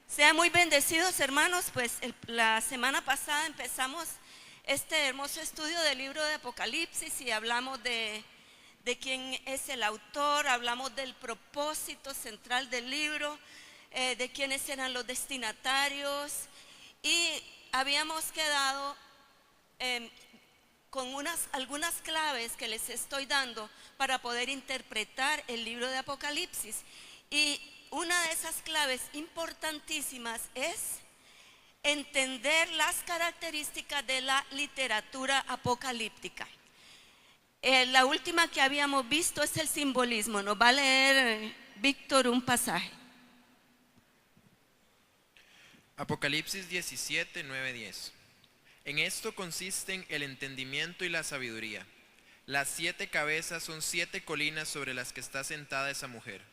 Sean muy bendecidos, hermanos, pues la semana pasada empezamos este hermoso estudio del libro de Apocalipsis y hablamos de quién es el autor, hablamos del propósito central del libro, de quiénes eran los destinatarios y habíamos quedado con algunas claves que les estoy dando para poder interpretar el libro de Apocalipsis. Y una de esas claves importantísimas es entender las características de la literatura apocalíptica. La última que habíamos visto es el simbolismo. Nos va a leer Víctor un pasaje. Apocalipsis 17, 9, 10. En esto consisten el entendimiento y la sabiduría. Las 7 cabezas son 7 colinas sobre las que está sentada esa mujer.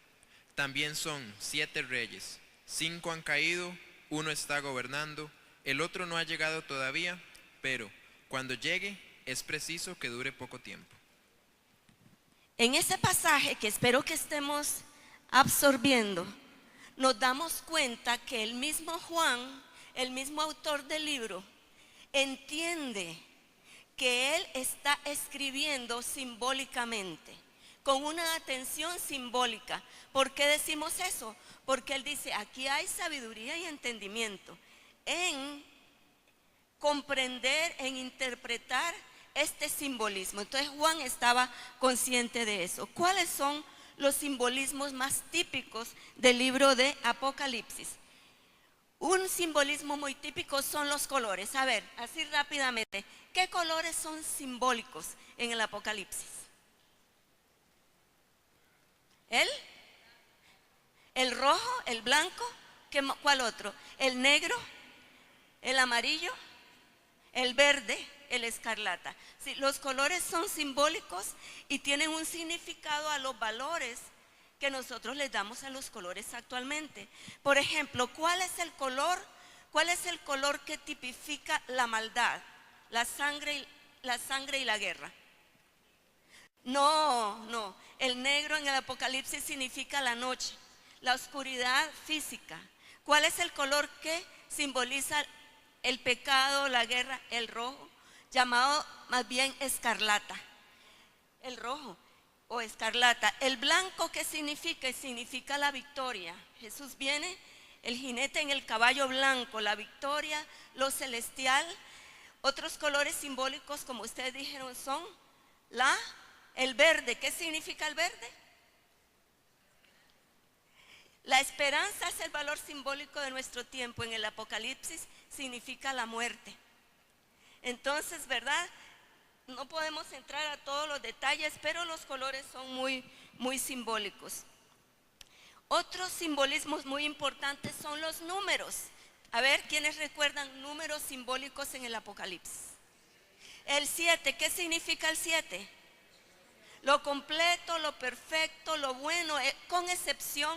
También son 7 reyes. 5 han caído, uno está gobernando, el otro no ha llegado todavía, pero cuando llegue es preciso que dure poco tiempo. En ese pasaje que espero que estemos absorbiendo, nos damos cuenta que el mismo Juan, el mismo autor del libro, entiende que él está escribiendo simbólicamente, con una atención simbólica. ¿Por qué decimos eso? Porque él dice, aquí hay sabiduría y entendimiento en comprender, en interpretar este simbolismo. Entonces Juan estaba consciente de eso. ¿Cuáles son los simbolismos más típicos del libro de Apocalipsis? Un simbolismo muy típico son los colores. A ver, así rápidamente, ¿qué colores son simbólicos en el Apocalipsis? El rojo, el blanco, ¿cuál otro? El negro, el amarillo, el verde, el escarlata. Sí, los colores son simbólicos y tienen un significado a los valores que nosotros les damos a los colores actualmente. Por ejemplo, ¿cuál es el color que tipifica la maldad, la sangre y la guerra? No, el negro en el Apocalipsis significa la noche, la oscuridad física. ¿Cuál es el color que simboliza el pecado, la guerra? El rojo, llamado más bien escarlata. El rojo o escarlata. El blanco, ¿qué significa? Significa la victoria. Jesús viene, el jinete en el caballo blanco, la victoria, lo celestial. Otros colores simbólicos, como ustedes dijeron, son el verde. ¿Qué significa el verde? La esperanza es el valor simbólico de nuestro tiempo. En el Apocalipsis significa la muerte. Entonces, ¿verdad? No podemos entrar a todos los detalles, pero los colores son muy, muy simbólicos. Otros simbolismos muy importantes son los números. A ver, ¿quiénes recuerdan números simbólicos en el Apocalipsis? El 7, ¿qué significa el 7? Lo completo, lo perfecto, lo bueno, con excepción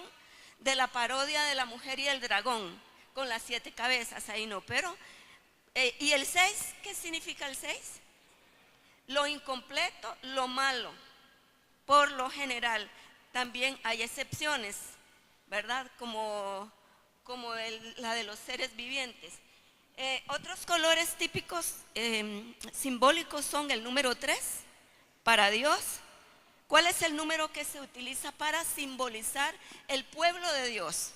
de la parodia de la mujer y el dragón, con las 7 cabezas, ahí no, pero... ¿y el 6? ¿Qué significa el 6? Lo incompleto, lo malo. Por lo general, también hay excepciones, ¿verdad? Como la de los seres vivientes. Otros colores típicos simbólicos son el número 3, para Dios. ¿Cuál es el número que se utiliza para simbolizar el pueblo de Dios?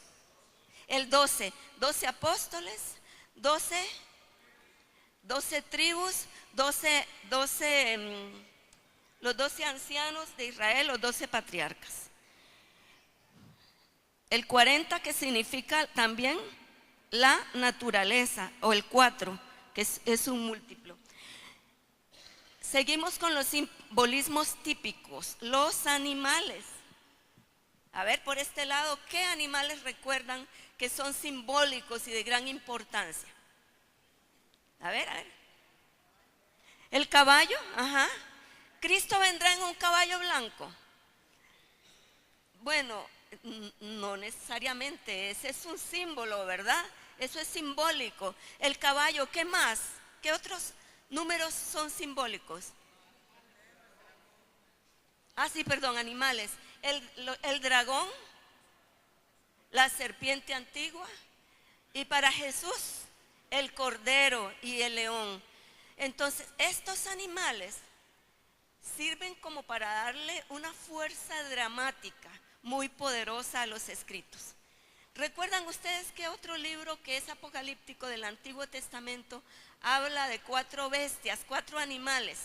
El 12, 12 apóstoles, 12 tribus, los 12 ancianos de Israel, los 12 patriarcas. El 40, que significa también la naturaleza, o el 4, que es un múltiplo. Seguimos con los simbolismos típicos, los animales. A ver, por este lado, ¿qué animales recuerdan que son simbólicos y de gran importancia? A ver. El caballo, ajá. Cristo vendrá en un caballo blanco. Bueno, no necesariamente, ese es un símbolo, ¿verdad? Eso es simbólico. El caballo, ¿qué más? ¿Qué otros números son simbólicos? Sí, perdón, animales. El dragón, la serpiente antigua, Y para Jesús, el cordero y el león. Entonces, estos animales sirven como para darle una fuerza dramática muy poderosa a los escritos. ¿Recuerdan ustedes que otro libro que es apocalíptico del Antiguo Testamento habla de 4 bestias, 4 animales?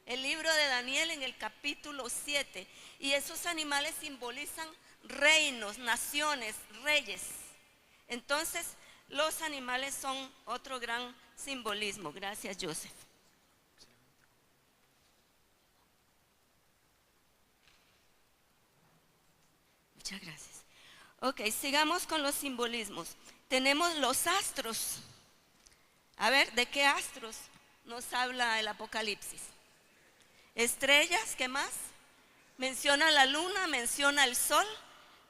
El libro de Daniel en el capítulo 7. Y esos animales simbolizan reinos, naciones, reyes. Entonces, los animales son otro gran simbolismo. Gracias, Joseph. Muchas gracias. Ok, sigamos con los simbolismos. Tenemos los astros. A ver, ¿de qué astros nos habla el Apocalipsis? Estrellas, ¿qué más? Menciona la luna, menciona el sol.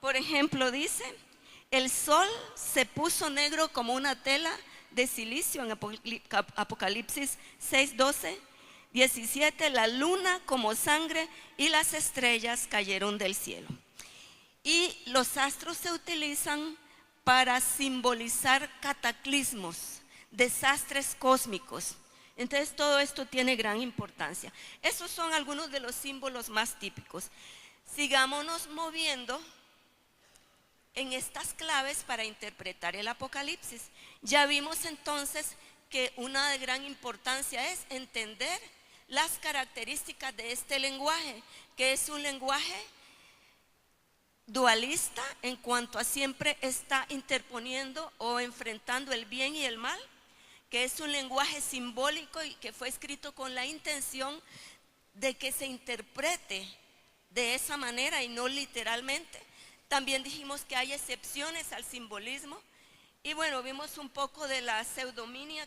Por ejemplo, dice, el sol se puso negro como una tela de silicio en Apocalipsis 6:12. 17, la luna como sangre y las estrellas cayeron del cielo. Y los astros se utilizan para simbolizar cataclismos, desastres cósmicos. Entonces todo esto tiene gran importancia. Esos son algunos de los símbolos más típicos. Sigámonos moviendo en estas claves para interpretar el Apocalipsis. Ya vimos entonces que una de gran importancia es entender las características de este lenguaje, que es un lenguaje dualista en cuanto a siempre está interponiendo o enfrentando el bien y el mal, que es un lenguaje simbólico y que fue escrito con la intención de que se interprete de esa manera y no literalmente. También dijimos que hay excepciones al simbolismo y bueno, vimos un poco de la pseudonimia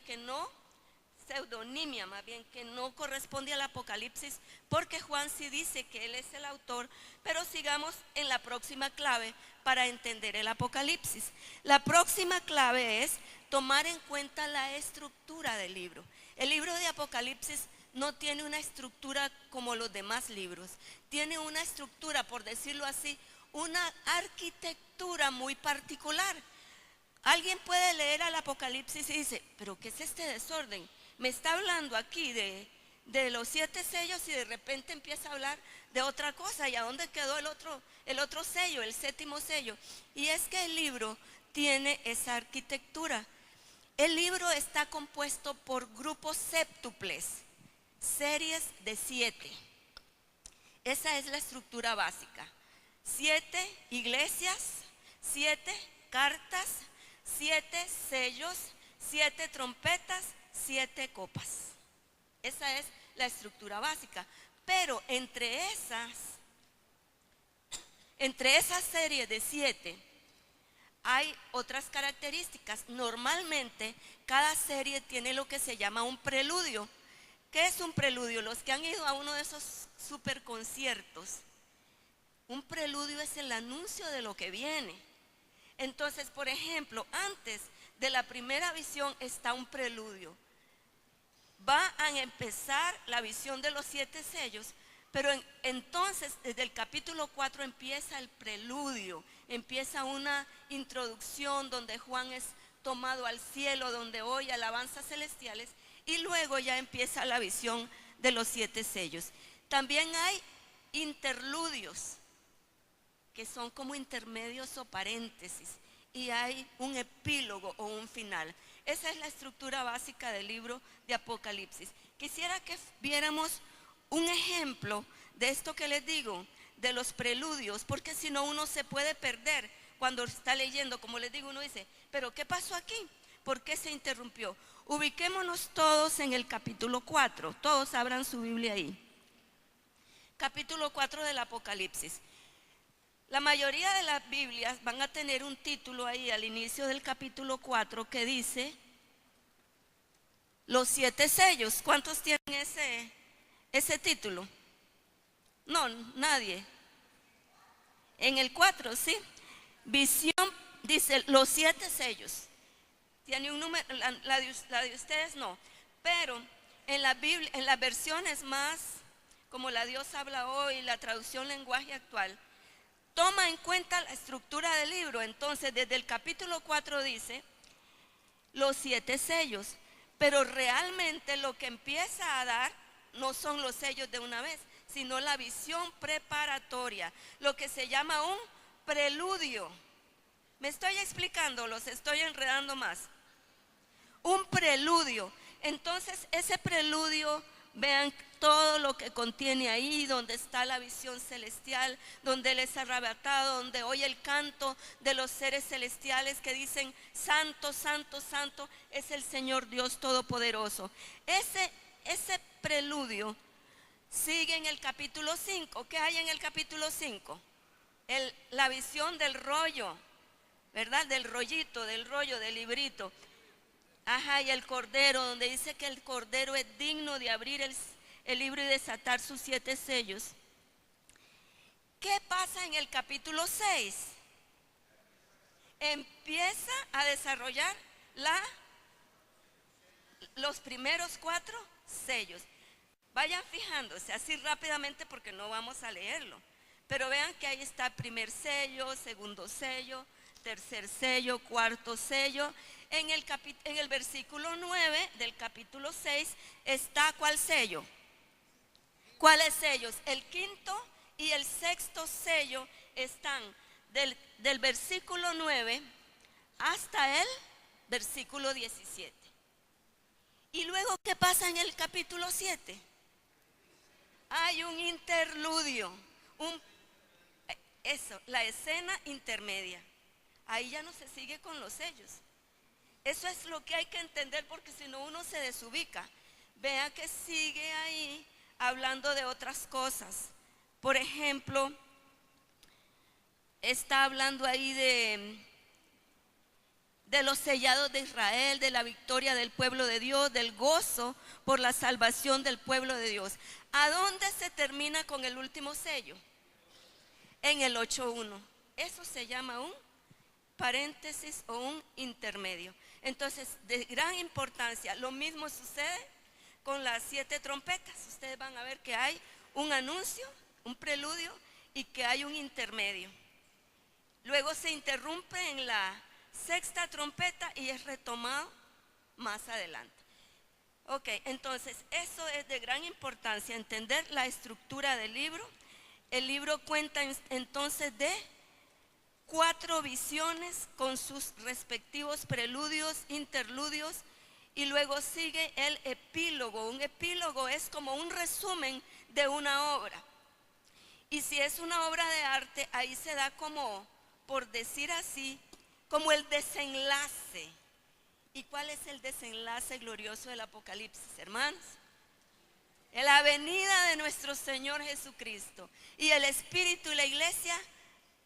más bien, que no corresponde al Apocalipsis, porque Juan sí dice que él es el autor, pero sigamos en la próxima clave para entender el Apocalipsis. La próxima clave es tomar en cuenta la estructura del libro. El libro de Apocalipsis no tiene una estructura como los demás libros, tiene una estructura, por decirlo así, una arquitectura muy particular. Alguien puede leer al Apocalipsis y dice, pero ¿qué es este desorden? Me está hablando aquí de los 7 sellos y de repente empieza a hablar de otra cosa. ¿Y a dónde quedó el otro sello, el 7º sello? Y es que el libro tiene esa arquitectura. El libro está compuesto por grupos séptuples, series de 7. Esa es la estructura básica. 7 iglesias, 7 cartas, 7 sellos, 7 trompetas, 7 copas. Esa es la estructura básica. Pero entre esas series de 7 hay otras características. Normalmente cada serie tiene lo que se llama un preludio. ¿Qué es un preludio? Los que han ido a uno de esos super conciertos, un preludio es el anuncio de lo que viene. Entonces, por ejemplo, antes de la primera visión está un preludio. Va a empezar la visión de los 7 sellos, pero entonces desde el capítulo 4 empieza el preludio, empieza una introducción donde Juan es tomado al cielo, donde oye alabanzas celestiales, y luego ya empieza la visión de los 7 sellos. También hay interludios, que son como intermedios o paréntesis, y hay un epílogo o un final. Esa es la estructura básica del libro de Apocalipsis. Quisiera que viéramos un ejemplo de esto que les digo, de los preludios, porque si no uno se puede perder cuando está leyendo. Como les digo, uno dice, ¿pero qué pasó aquí? ¿Por qué se interrumpió? Ubiquémonos todos en el capítulo 4. Todos abran su Biblia ahí. Capítulo 4 del Apocalipsis. La mayoría de las Biblias van a tener un título ahí al inicio del capítulo 4 que dice los 7 sellos. ¿Cuántos tienen ese título? No, nadie. En el 4, ¿sí? Visión, dice los 7 sellos. Tiene un número, la de ustedes no. Pero en la Biblia, en las versiones más, como la Dios habla hoy, la traducción lenguaje actual, toma en cuenta la estructura del libro. Entonces, desde el capítulo 4 dice los 7 sellos, pero realmente lo que empieza a dar no son los sellos de una vez, sino la visión preparatoria, lo que se llama un preludio. ¿Me estoy explicando? Los estoy enredando más. Un preludio. Entonces, ese preludio, vean todo lo que contiene ahí, donde está la visión celestial, donde Él es arrebatado, donde oye el canto de los seres celestiales que dicen: santo, santo, santo es el Señor Dios Todopoderoso. Ese preludio sigue en el capítulo 5. ¿Qué hay en el capítulo 5? La visión del rollo, ¿verdad? Del rollito, del rollo, del librito. Ajá, y el cordero, donde dice que el cordero es digno de abrir el libro y desatar sus 7 sellos. ¿Qué pasa en el capítulo 6? Empieza a desarrollar los primeros 4 sellos. Vayan fijándose así rápidamente porque no vamos a leerlo. Pero vean que ahí está primer sello, segundo sello, tercer sello, cuarto sello. En el versículo 9 del capítulo 6 está ¿cuál sello? ¿Cuáles sellos? El quinto y el sexto sello están del versículo 9 hasta el versículo 17. ¿Y luego qué pasa en el capítulo 7? Hay un interludio, la escena intermedia. Ahí ya no se sigue con los sellos. Eso es lo que hay que entender, porque si no uno se desubica. Vea que sigue ahí hablando de otras cosas. Por ejemplo, está hablando ahí de los sellados de Israel, de la victoria del pueblo de Dios, del gozo por la salvación del pueblo de Dios. ¿A dónde se termina con el último sello? En el 8.1. Eso se llama un paréntesis o un intermedio. Entonces, de gran importancia. Lo mismo sucede con las 7 trompetas. Ustedes van a ver que hay un anuncio, un preludio, y que hay un intermedio. Luego se interrumpe en la 6ª trompeta y es retomado más adelante. Ok, entonces eso es de gran importancia, entender la estructura del libro. El libro cuenta entonces de 4 visiones con sus respectivos preludios, interludios, y luego sigue el epílogo. Un epílogo es como un resumen de una obra. Y si es una obra de arte, ahí se da como, por decir así, como el desenlace. ¿Y cuál es el desenlace glorioso del Apocalipsis, hermanos? La venida de nuestro Señor Jesucristo. Y el Espíritu y la iglesia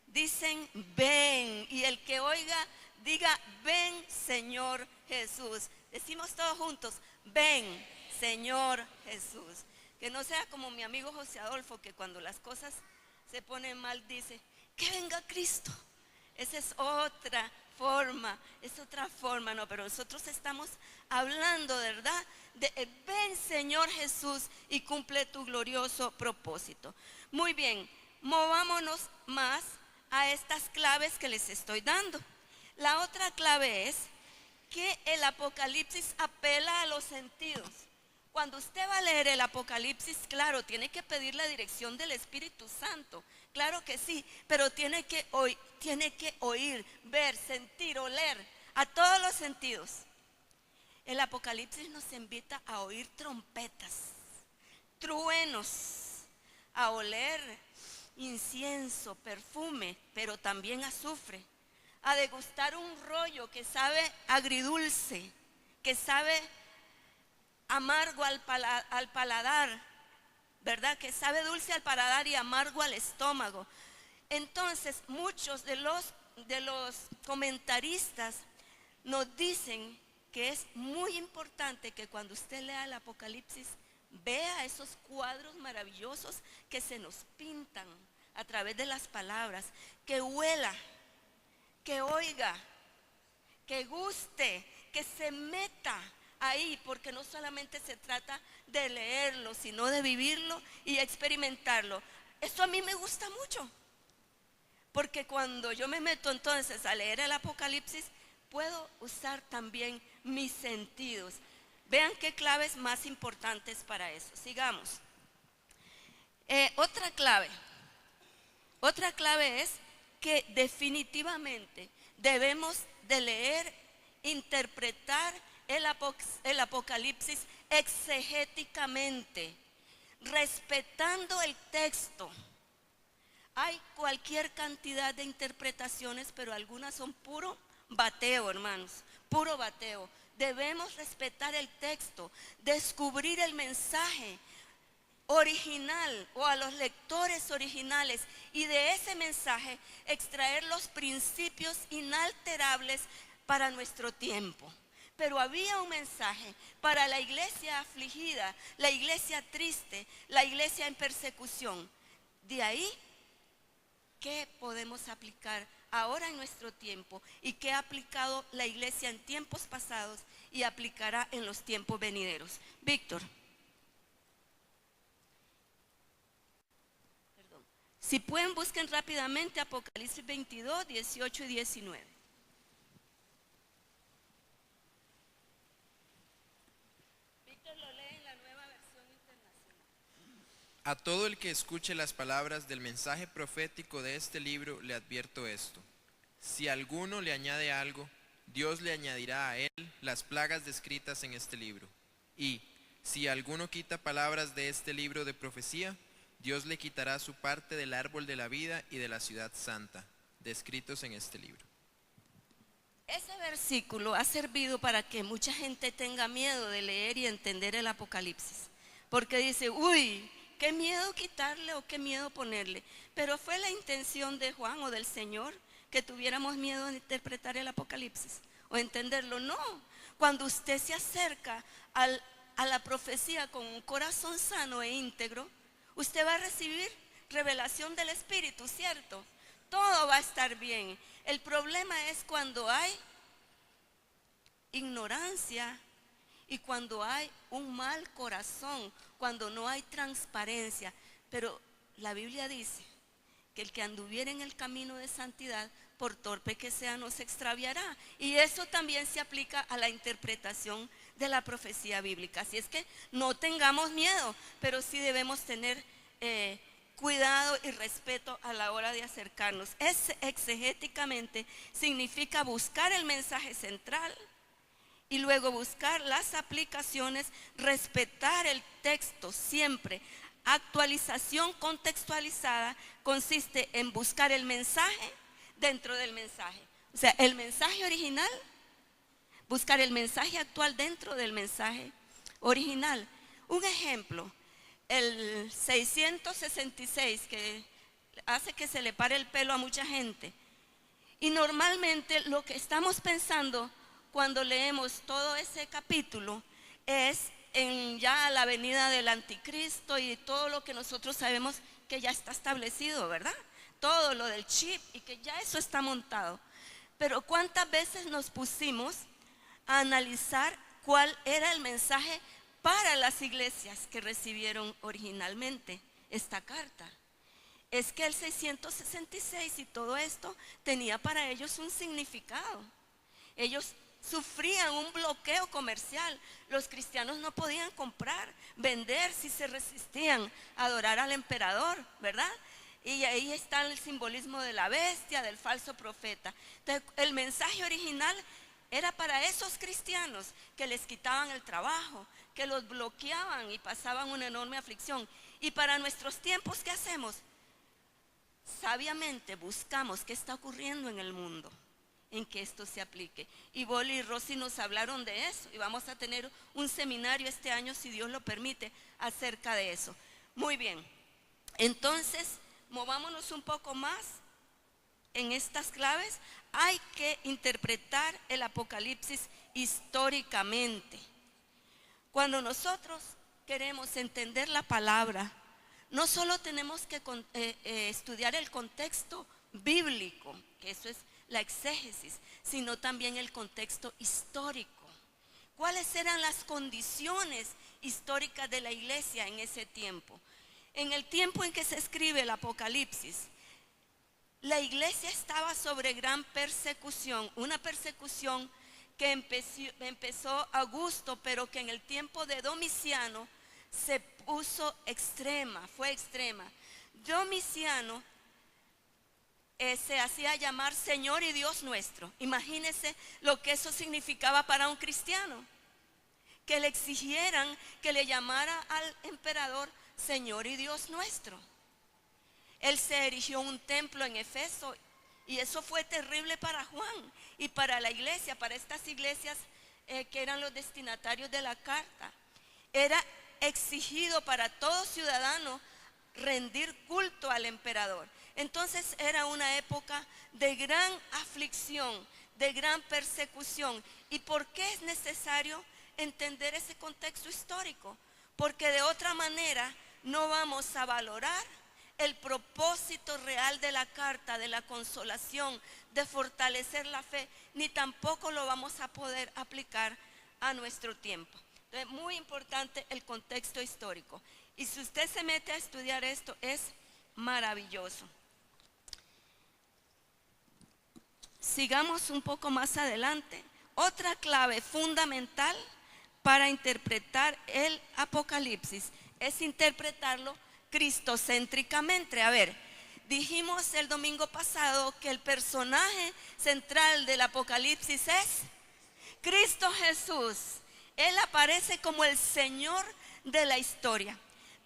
dicen: ven. Y el que oiga, diga: ven, Señor Jesús. Decimos todos juntos: ven, Señor Jesús. Que no sea como mi amigo José Adolfo, que cuando las cosas se ponen mal dice: que venga Cristo. Esa es otra forma, no, pero nosotros estamos hablando, ¿verdad? De ven, Señor Jesús, y cumple tu glorioso propósito. Muy bien, movámonos más a estas claves que les estoy dando. La otra clave es que el Apocalipsis apela a los sentidos. Cuando usted va a leer el Apocalipsis, claro, tiene que pedir la dirección del Espíritu Santo, claro que sí, pero tiene que oír, ver, sentir, oler, a todos los sentidos. El Apocalipsis nos invita a oír trompetas, truenos, a oler incienso, perfume, pero también azufre, a degustar un rollo que sabe agridulce, que sabe amargo al paladar, ¿verdad? Que sabe dulce al paladar y amargo al estómago. Entonces, muchos de los comentaristas nos dicen que es muy importante que cuando usted lea el Apocalipsis vea esos cuadros maravillosos que se nos pintan a través de las palabras, que huela, que oiga, que guste, que se meta ahí, porque no solamente se trata de leerlo, sino de vivirlo y experimentarlo. Eso a mí me gusta mucho. Porque cuando yo me meto entonces a leer el Apocalipsis, puedo usar también mis sentidos. Vean qué claves más importantes para eso. Sigamos. Otra clave es que definitivamente debemos de leer, interpretar el Apocalipsis exegéticamente, respetando el texto. Hay cualquier cantidad de interpretaciones, pero algunas son puro bateo, hermanos, puro bateo. Debemos respetar el texto, descubrir el mensaje original o a los lectores originales y de ese mensaje extraer los principios inalterables para nuestro tiempo. Pero había un mensaje para la iglesia afligida, la iglesia triste, la iglesia en persecución. De ahí, ¿qué podemos aplicar ahora en nuestro tiempo y qué ha aplicado la iglesia en tiempos pasados y aplicará en los tiempos venideros? Víctor. Si pueden, busquen rápidamente Apocalipsis 22, 18 y 19. Víctor lo lee en la Nueva Versión Internacional. A todo el que escuche las palabras del mensaje profético de este libro le advierto esto. Si alguno le añade algo, Dios le añadirá a él las plagas descritas en este libro. Y si alguno quita palabras de este libro de profecía, Dios le quitará su parte del árbol de la vida y de la ciudad santa, descritos en este libro. Ese versículo ha servido para que mucha gente tenga miedo de leer y entender el Apocalipsis. Porque dice, uy, qué miedo quitarle o qué miedo ponerle. Pero fue la intención de Juan o del Señor que tuviéramos miedo de interpretar el Apocalipsis o entenderlo. No, cuando usted se acerca a la profecía con un corazón sano e íntegro, usted va a recibir revelación del Espíritu, ¿cierto? Todo va a estar bien. El problema es cuando hay ignorancia y cuando hay un mal corazón, cuando no hay transparencia. Pero la Biblia dice que el que anduviera en el camino de santidad, por torpe que sea, no se extraviará. Y eso también se aplica a la interpretación de la profecía bíblica. Así es que no tengamos miedo, pero sí debemos tener cuidado y respeto a la hora de acercarnos. Exegéticamente significa buscar el mensaje central y luego buscar las aplicaciones, respetar el texto siempre. Actualización contextualizada consiste en buscar el mensaje dentro del mensaje. O sea, el mensaje original, buscar el mensaje actual dentro del mensaje original. Un ejemplo, el 666, que hace que se le pare el pelo a mucha gente. Y normalmente lo que estamos pensando cuando leemos todo ese capítulo es en ya la venida del anticristo y todo lo que nosotros sabemos que ya está establecido, ¿verdad? Todo lo del chip y que ya eso está montado. Pero ¿cuántas veces nos pusimos a analizar cuál era el mensaje para las iglesias que recibieron originalmente esta carta? Es que el 666 y todo esto tenía para ellos un significado. Ellos sufrían un bloqueo comercial. Los cristianos no podían comprar, vender si se resistían a adorar al emperador, ¿verdad? Y ahí está el simbolismo de la bestia, del falso profeta. Entonces, el mensaje original era para esos cristianos que les quitaban el trabajo, que los bloqueaban y pasaban una enorme aflicción. Y para nuestros tiempos, ¿qué hacemos? Sabiamente buscamos qué está ocurriendo en el mundo, en que esto se aplique. Y Boli y Rosy nos hablaron de eso y vamos a tener un seminario este año, si Dios lo permite, acerca de eso. Muy bien, entonces movámonos un poco más en estas claves. Hay que interpretar el Apocalipsis históricamente. Cuando nosotros queremos entender la palabra, no solo tenemos que estudiar el contexto bíblico, que eso es la exégesis, sino también el contexto histórico. ¿Cuáles eran las condiciones históricas de la iglesia en ese tiempo? En el tiempo en que se escribe el Apocalipsis, La iglesia estaba sobre gran persecución, una persecución que empezó Augusto, pero que en el tiempo de Domiciano se puso extrema, fue extrema. Domiciano se hacía llamar Señor y Dios nuestro. Imagínense lo que eso significaba para un cristiano, que le exigieran que le llamara al emperador Señor y Dios nuestro. Él se erigió un templo en Efeso y eso fue terrible para Juan y para la iglesia, para estas iglesias que eran los destinatarios de la carta. Era exigido para todo ciudadano rendir culto al emperador. Entonces era una época de gran aflicción, de gran persecución. ¿Y por qué es necesario entender ese contexto histórico? Porque de otra manera no vamos a valorar el propósito real de la carta, de la consolación, de fortalecer la fe, ni tampoco lo vamos a poder aplicar a nuestro tiempo. Entonces, muy importante el contexto histórico. Y si usted se mete a estudiar esto, es maravilloso. Sigamos un poco más adelante. Otra clave fundamental para interpretar el Apocalipsis es interpretarlo cristocéntricamente. A ver, dijimos el domingo pasado que el personaje central del Apocalipsis es Cristo Jesús. Él aparece como el Señor de la historia.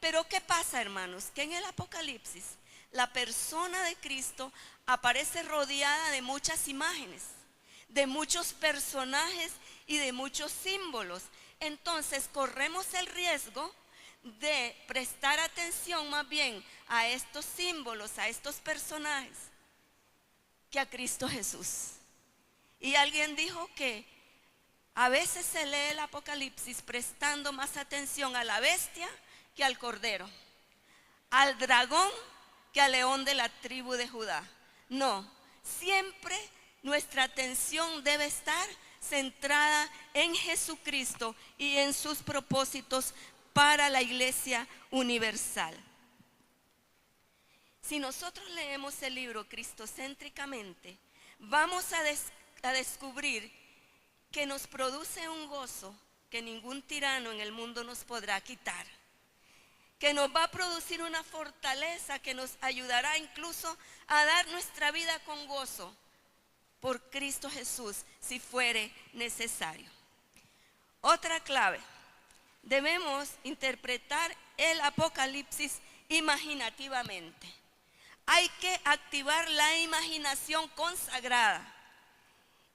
Pero ¿qué pasa, hermanos? Que en el Apocalipsis la persona de Cristo aparece rodeada de muchas imágenes, de muchos personajes y de muchos símbolos. Entonces corremos el riesgo de prestar atención más bien a estos símbolos, a estos personajes, que a Cristo Jesús. Y alguien dijo que a veces se lee el Apocalipsis prestando más atención a la bestia que al cordero, al dragón que al león de la tribu de Judá. No, siempre nuestra atención debe estar centrada en Jesucristo y en sus propósitos para la iglesia universal. Si nosotros leemos el libro cristocéntricamente, vamos a descubrir que nos produce un gozo que ningún tirano en el mundo nos podrá quitar, que nos va a producir una fortaleza que nos ayudará incluso a dar nuestra vida con gozo por Cristo Jesús si fuere necesario. Otra clave: debemos interpretar el Apocalipsis imaginativamente. Hay que activar la imaginación consagrada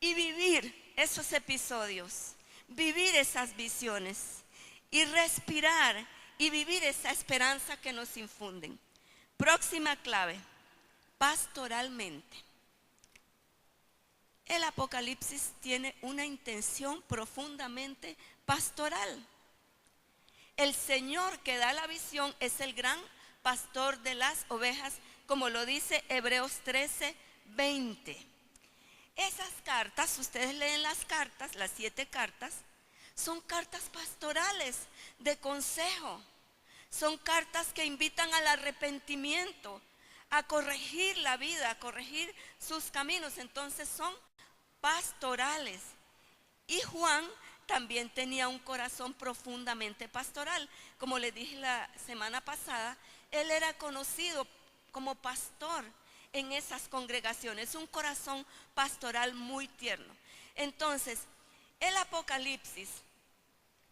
y vivir esos episodios, vivir esas visiones y respirar y vivir esa esperanza que nos infunden. Próxima clave: pastoralmente. El Apocalipsis tiene una intención profundamente pastoral. El Señor que da la visión es el gran pastor de las ovejas, como lo dice Hebreos 13:20. Esas cartas, ustedes leen las cartas, las 7 cartas, son cartas pastorales de consejo. Son cartas que invitan al arrepentimiento, a corregir la vida, a corregir sus caminos. Entonces son pastorales. Y Juan también tenía un corazón profundamente pastoral. Como les dije la semana pasada, él era conocido como pastor en esas congregaciones, un corazón pastoral muy tierno. Entonces, el Apocalipsis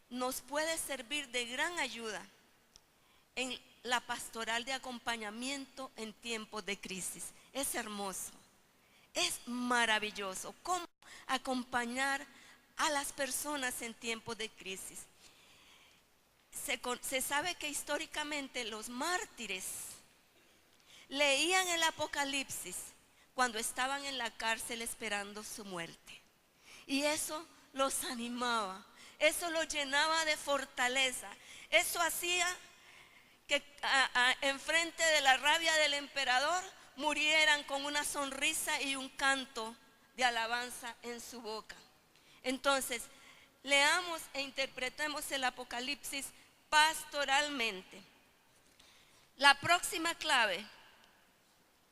nos puede servir de gran ayuda en la pastoral de acompañamiento en tiempos de crisis. Es hermoso, es maravilloso cómo acompañar a las personas en tiempos de crisis. Se sabe que históricamente los mártires leían el Apocalipsis cuando estaban en la cárcel esperando su muerte. Y eso los animaba, eso los llenaba de fortaleza. Eso hacía que enfrente de la rabia del emperador murieran con una sonrisa y un canto de alabanza en su boca. Entonces, leamos e interpretemos el Apocalipsis pastoralmente. La próxima clave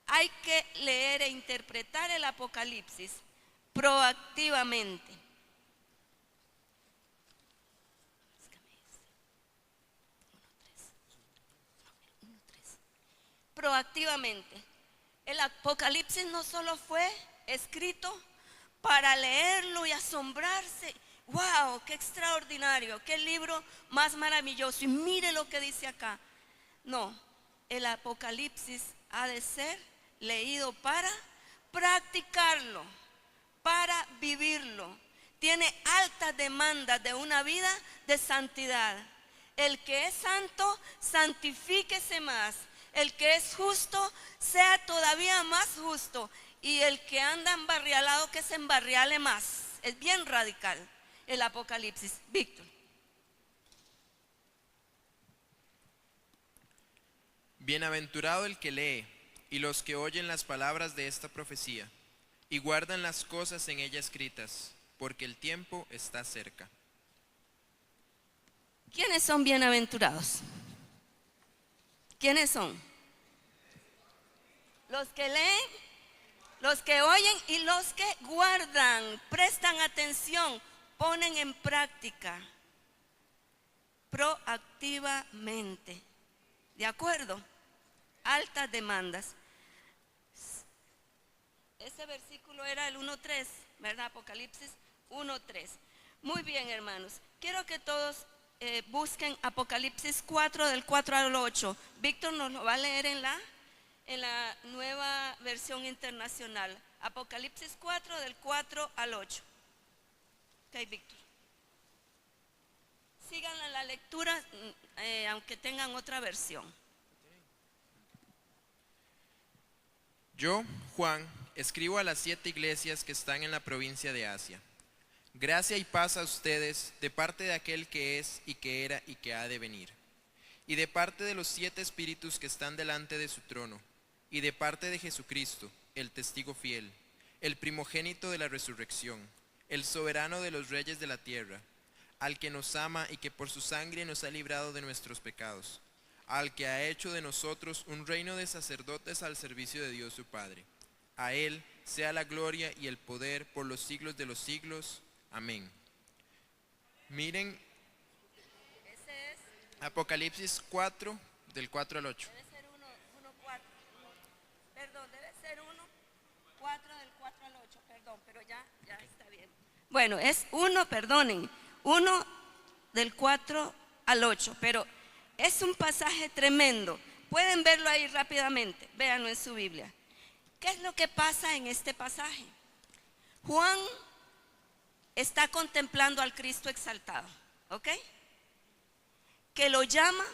hay que leer e interpretar el Apocalipsis proactivamente. Proactivamente. El Apocalipsis no solo fue escrito para leerlo y asombrarse. ¡Wow! ¡Qué extraordinario! ¡Qué libro más maravilloso! Y mire lo que dice acá. No, el Apocalipsis ha de ser leído para practicarlo, para vivirlo. Tiene altas demandas de una vida de santidad. El que es santo, santifíquese más. El que es justo, sea todavía más justo. Y el que anda embarrialado, que se embarriale más. Es bien radical el Apocalipsis. Víctor. Bienaventurado el que lee y los que oyen las palabras de esta profecía y guardan las cosas en ella escritas, porque el tiempo está cerca. ¿Quiénes son bienaventurados? ¿Quiénes son? Los que leen, los que oyen y los que guardan, prestan atención, ponen en práctica proactivamente. ¿De acuerdo? Altas demandas. Ese versículo era el 1:3, ¿verdad? Apocalipsis 1:3. Muy bien, hermanos. Quiero que todos busquen Apocalipsis 4, del 4 al 8. Víctor nos lo va a leer en la nueva versión internacional. Apocalipsis 4, del 4 al 8. Ok, Víctor. Sigan la lectura, aunque tengan otra versión. Yo, Juan, escribo a las 7 iglesias que están en la provincia de Asia. Gracia y paz a ustedes de parte de aquel que es y que era y que ha de venir, y de parte de los 7 espíritus que están delante de su trono, y de parte de Jesucristo, el testigo fiel, el primogénito de la resurrección, el soberano de los reyes de la tierra, al que nos ama y que por su sangre nos ha librado de nuestros pecados, al que ha hecho de nosotros un reino de sacerdotes al servicio de Dios su Padre. A él sea la gloria y el poder por los siglos de los siglos. Amén. Miren Ese es, Apocalipsis 4, del 4 al 8. debe ser 1:4. Perdón, debe ser 1:4 del 4 al 8. Perdón, pero ya está bien. Bueno, es 1, perdonen, 1 del 4 al 8, pero es un pasaje tremendo. Pueden verlo ahí rápidamente, véanlo en su Biblia. ¿Qué es lo que pasa en este pasaje? Juan está contemplando al Cristo exaltado, ¿ok? Que lo llama,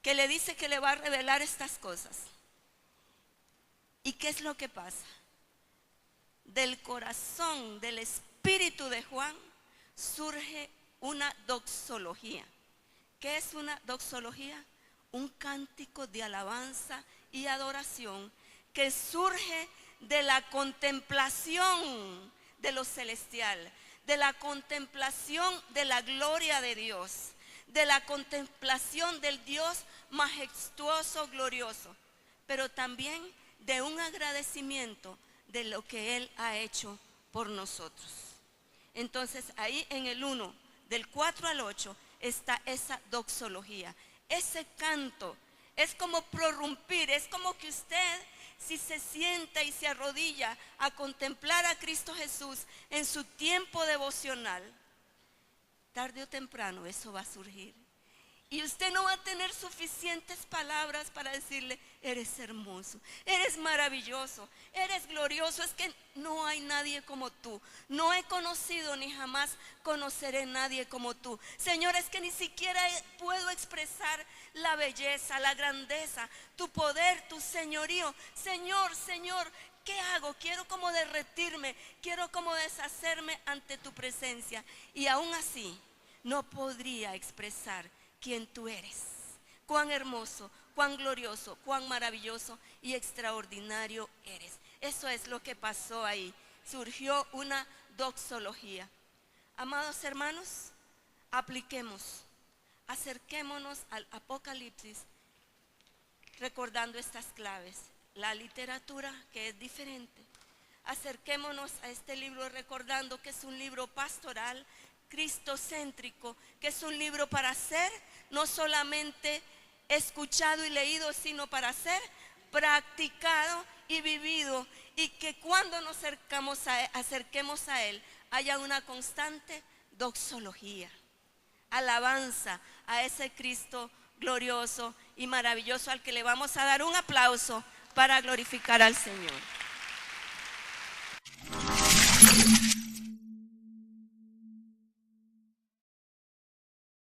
que le dice que le va a revelar estas cosas. ¿Y qué es lo que pasa? Del corazón, del espíritu de Juan, surge una doxología. ¿Qué es una doxología? Un cántico de alabanza y adoración que surge de la contemplación de lo celestial, de la contemplación de la gloria de Dios, de la contemplación del Dios majestuoso, glorioso, pero también de un agradecimiento de lo que Él ha hecho por nosotros. Entonces ahí en el 1, del 4 al 8, está esa doxología, ese canto. Es como prorrumpir, es como que usted, si se sienta y se arrodilla a contemplar a Cristo Jesús en su tiempo devocional, tarde o temprano eso va a surgir. Y usted no va a tener suficientes palabras para decirle: eres hermoso, eres maravilloso, eres glorioso. Es que no hay nadie como tú. No he conocido ni jamás conoceré nadie como tú. Señor, es que ni siquiera puedo expresar la belleza, la grandeza, tu poder, tu señorío. Señor, Señor, ¿qué hago? Quiero como derretirme, quiero como deshacerme ante tu presencia. Y aún así no podría expresar quién tú eres, cuán hermoso, cuán glorioso, cuán maravilloso y extraordinario eres. Eso es lo que pasó ahí. Surgió una doxología. Amados hermanos, apliquemos, acerquémonos al Apocalipsis recordando estas claves. la literatura, que es diferente. Acerquémonos a este libro recordando que es un libro pastoral, cristocéntrico, que es un libro para ser no solamente escuchado y leído, sino para ser practicado y vivido, y que cuando nos acerquemos a él haya una constante doxología, alabanza a ese Cristo glorioso y maravilloso, al que le vamos a dar un aplauso para glorificar al Señor.